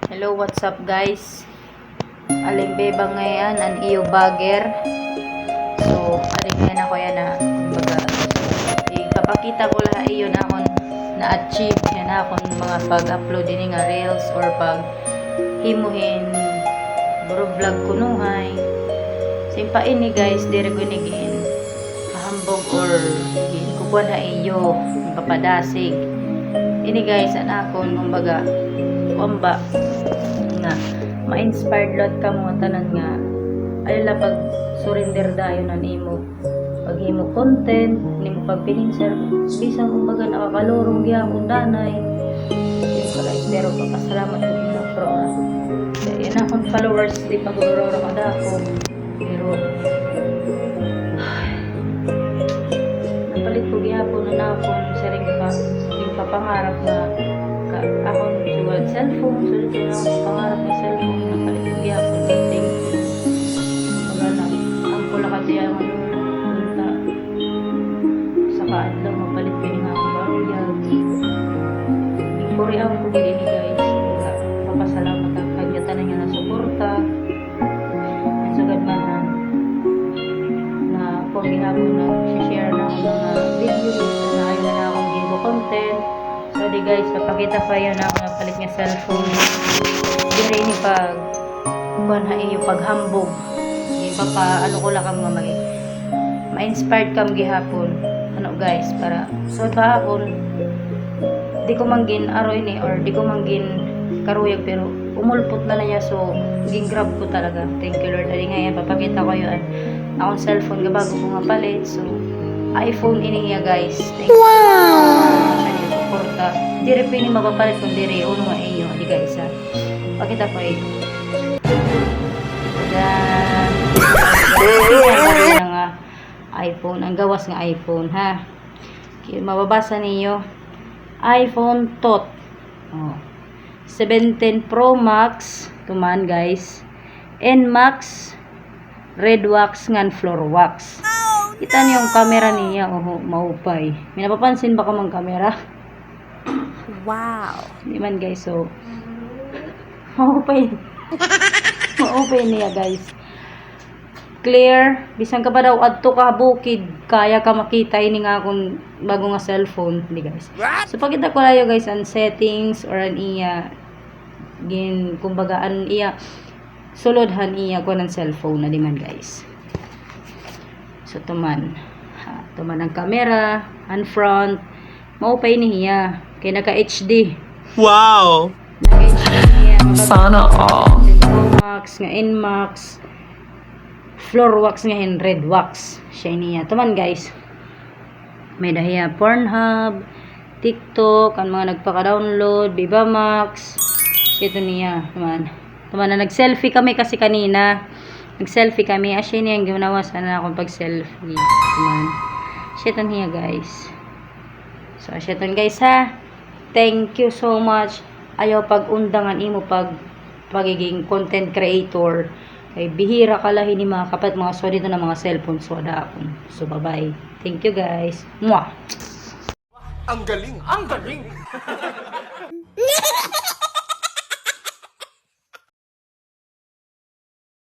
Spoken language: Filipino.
Hello, what's up guys? Aling beba ngayon, an iyo bagger. So, aling ngayon ako yan na, kumbaga, ipapakita ko lahat iyo na akong na-achieve yan na akong mga pag-upload din nga reels or pag himuhin buro vlog kunuhay. Simpa ini guys, dire ko nigin kahambog or kukuha na iyo papadasig. Ini guys, an akon kumbaga wamba nga ma-inspired lot ka mga tanan nga ayla pag surrender dayon na nimo pag himo content nimo pagpininser bisang kumbaga nakakalorong gyapon danay yung pala pero papasalamat ko na pro kaya na akong followers di paguroro kada ako pero napalit ko gyapon na akong saring pa yung papangarap na akong suwad cellphone sulit ko na pangarap ng cellphone na paligya ko dating magana ang pula kasi ang punta sa kaadlaw mapalit ko nga ako baruyag yung korean ko din guys papasalamat ang kagyatan niya na suporta at sagad man na kung ginagawa na share na mga videos na ayaw na akong ginagawa content. So di guys, papakita pa yun ako nga palit nga cellphone. Dire ni pag kuan ha iyo paghambog. Di pa ano ko lang kam nga ma-inspired kam gihapon. Ano guys, para so bahapon di ko manggin aroy ni or di ko manggin karuyag pero umulpot na niya so ging grab ko talaga. Thank you Lord. Ari nga yan papakita ko yun. Akong cellphone ga bago ko nga palit. So iPhone ini niya guys. Thank you. Wow. Suporta. Dire pini mapapalit kung dire uno nga inyo. Di guys ha. Pakita ko eh. Dan. Nga iPhone. Ang gawas nga iPhone ha. Okay, mababasa niyo. iPhone tot. Oh. 17 Pro Max. Tuman guys. NMAX. Red wax ngan floor wax. Kita niyo yung camera niya. Oh, maupay. May napapansin ba ka mang camera? Wow. Hindi man guys, so maupay. Maupay niya guys. Clear. Bisan ka pa daw adto ka bukid, kaya ka makita ini nga akong bago nga cellphone, hindi guys. So pakita ko layo guys ang settings or an iya gin kumbaga an iya sulodhan iya ko ng cellphone na di man guys. So tuman ang camera, ang front, maupay niya. Kaya naka HD. Wow! Naka HD niya. Sana all. Max nga NMAX. Floor wax nga red wax. Siya niya. Tuman guys. May dahiya Pornhub, TikTok, ang mga nagpaka-download, Viva Max. Ito niya. Tuman na nag-selfie kami kasi kanina. Nag-selfie kami. Asya niya yung ginawa sana akong pag-selfie. Tuman. Siya niya guys. So, asya guys ha. Thank you so much. Ayaw pag-undangan imo pagiging content creator. Kay bihira ka lahi ni mga kapat mga so dito na mga cellphone so akon. So bye-bye. Thank you guys. Mwah. Ang galing! Ang galing!